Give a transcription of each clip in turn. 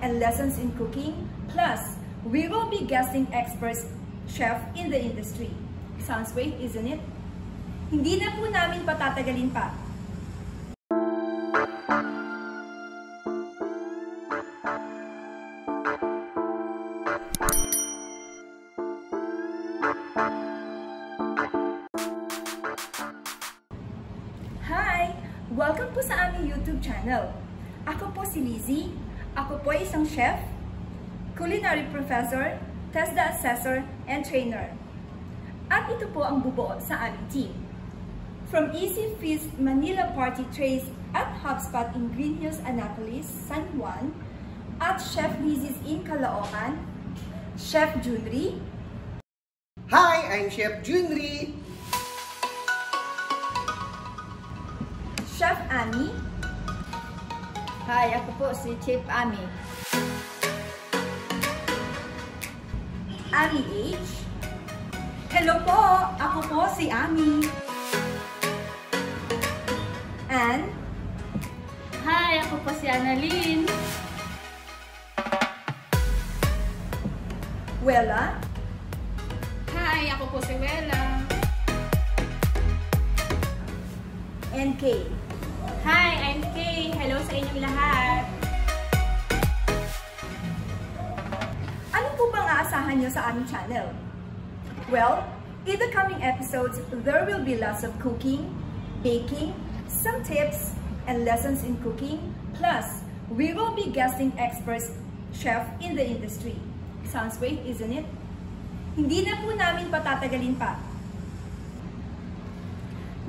and lessons in cooking. Plus, we will be guesting experts chef in the industry. Sounds great, isn't it? Hindi na po namin patatagalin pa. Hi! Welcome po sa aming YouTube channel. Ako po si Lizzie. Ako po ay isang chef, culinary professor, TESDA assessor, and trainer. At ito po ang bubuo sa aming team. From Easy Feast Manila Party Trays at HubSpot in Green Hills, Annapolis, San Juan, at Chef Lizzie's in Caloocan, Chef Junri. Hi, I'm Chef Junri. Chef Ami. Hi, ako po si Chef Ami. Ami H. Hello po, ako po si Ami. And Hi, ako po si Annalyn. Wella. Hi, ako po si Wella. And Kay. Hi, I'm Kay. Hello sa inyong lahat. Ano po bang aasahan nyo sa aming channel? Well, in the coming episodes, there will be lots of cooking, baking, some tips, and lessons in cooking. Plus, we will be guesting experts chef in the industry. Sounds great, isn't it? Hindi na po namin patatagalin pa.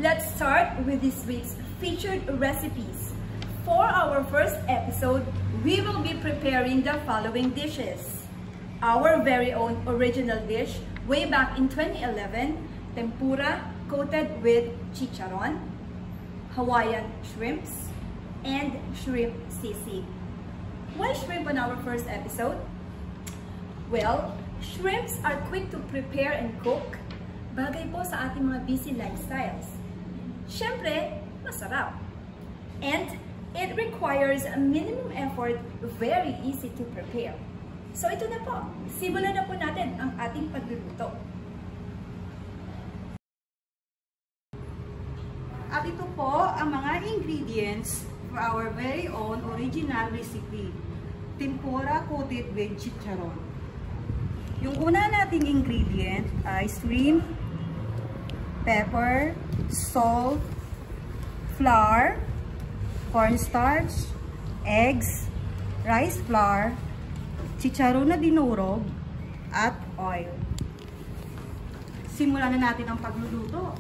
Let's start with this week's featured recipes. For our first episode, we will be preparing the following dishes. Our very own original dish way back in 2011, tempura coated with chicharon, Hawaiian shrimps, and shrimp sisig. Why shrimp on our first episode? Well, shrimps are quick to prepare and cook. Bagay po sa ating mga busy lifestyles. Siyempre, masarap. And it requires a minimum effort, very easy to prepare. So ito na po, simulan na po natin ang ating pagluluto. At ito po ang mga ingredients for our very own original recipe, tempura coated with chicharon. Yung una nating ingredient ay shrimp, pepper, salt, flour, cornstarch, eggs, rice flour, chicharon na dinurog, at oil. Simulan na natin ang pagluluto.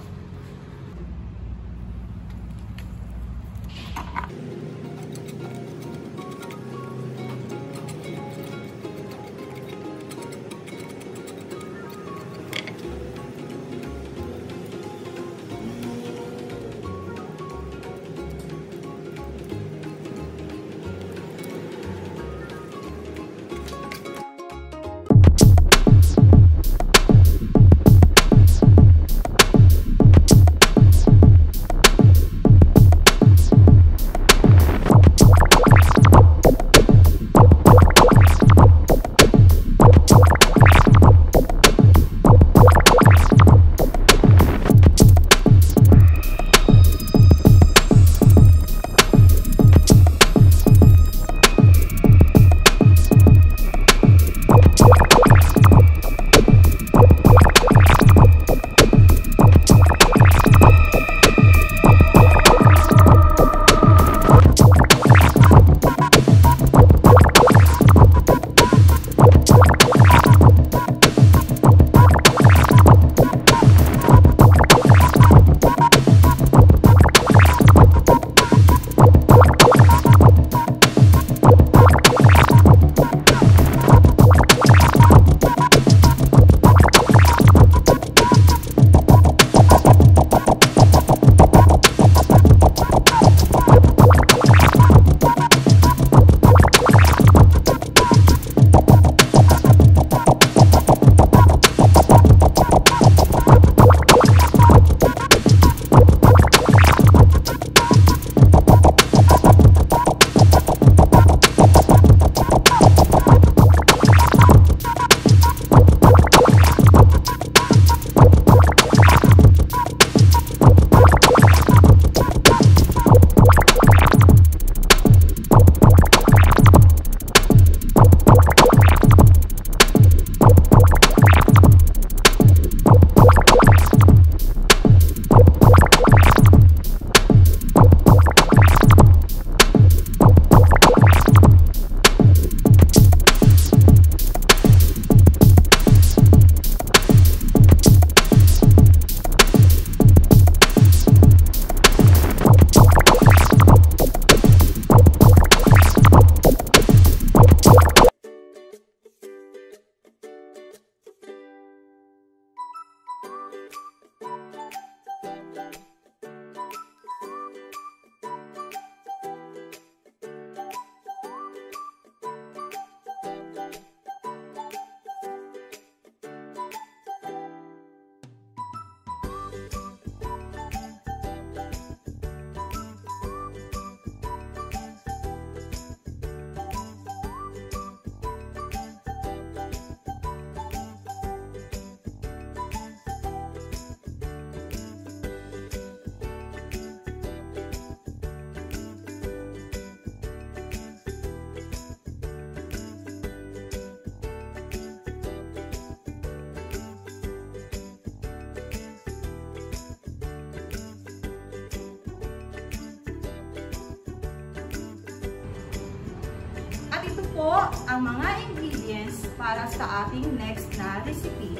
Narito po ang mga ingredients para sa ating next na recipe,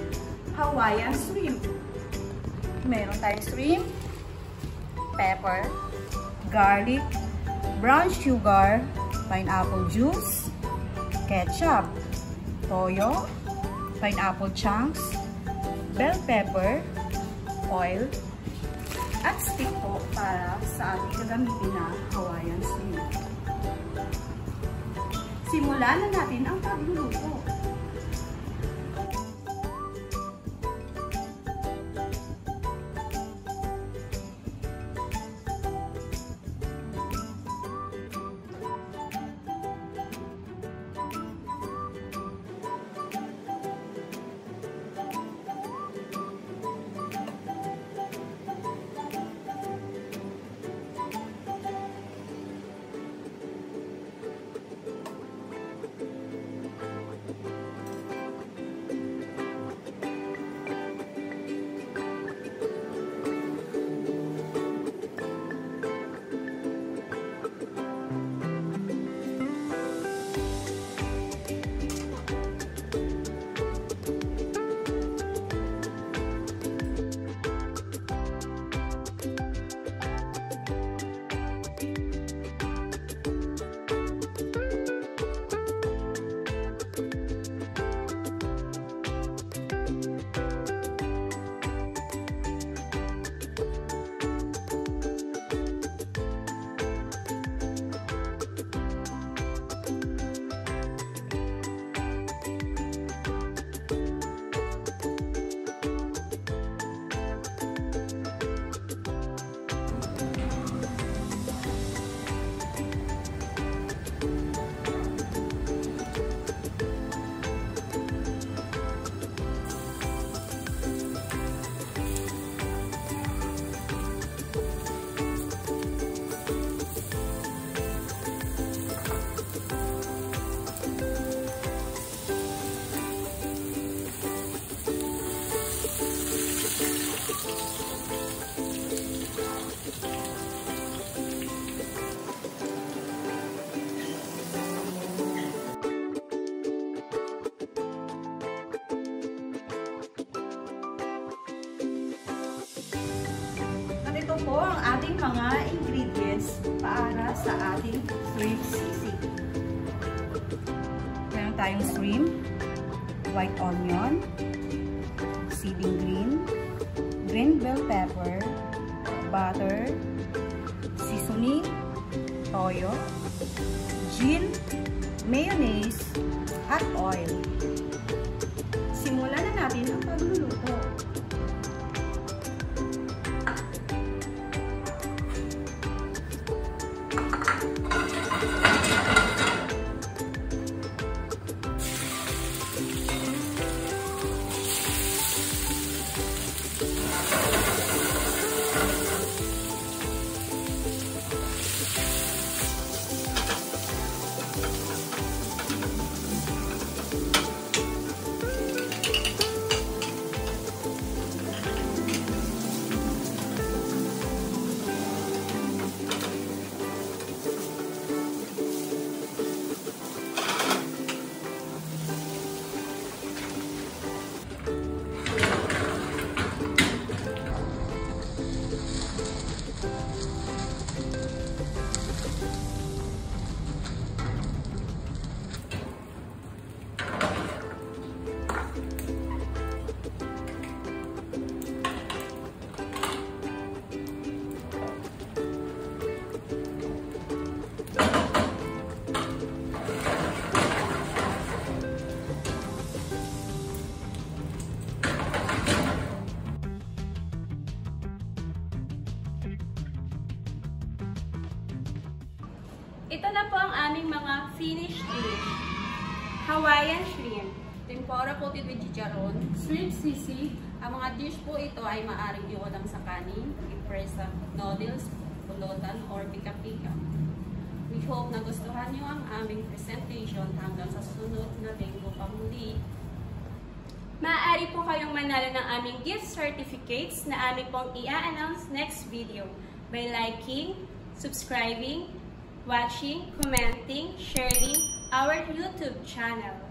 Hawaiian shrimp. Meron tayong shrimp, pepper, garlic, brown sugar, pineapple juice, ketchup, toyo, pineapple chunks, bell pepper, oil, at stick po para sa ating gagamitin na Hawaiian shrimp. Simulan na natin ang pagluluto. Ito po ang ating mga ingredients para sa ating shrimp sisig. Meron tayong shrimp, white onion, seeding green bell pepper, butter, seasoning, toyo, gin, mayonnaise, at oil. Simulan na natin ang pagluluto. Ito na po ang aming mga finished dish. Hawaiian shrimp, tempura coated with chicharon, shrimp sisig. Ang mga dish po ito ay maaaring iulam sa kanin, i-fry sa noodles, pulutan, or pika-pika. We hope na gustuhan niyo ang aming presentation hanggang sa susunod na linggo pa muli. Maaari po kayong manalo ng aming gift certificates na aming pong i-announce next video by liking, subscribing, watching, commenting, sharing, our YouTube channel.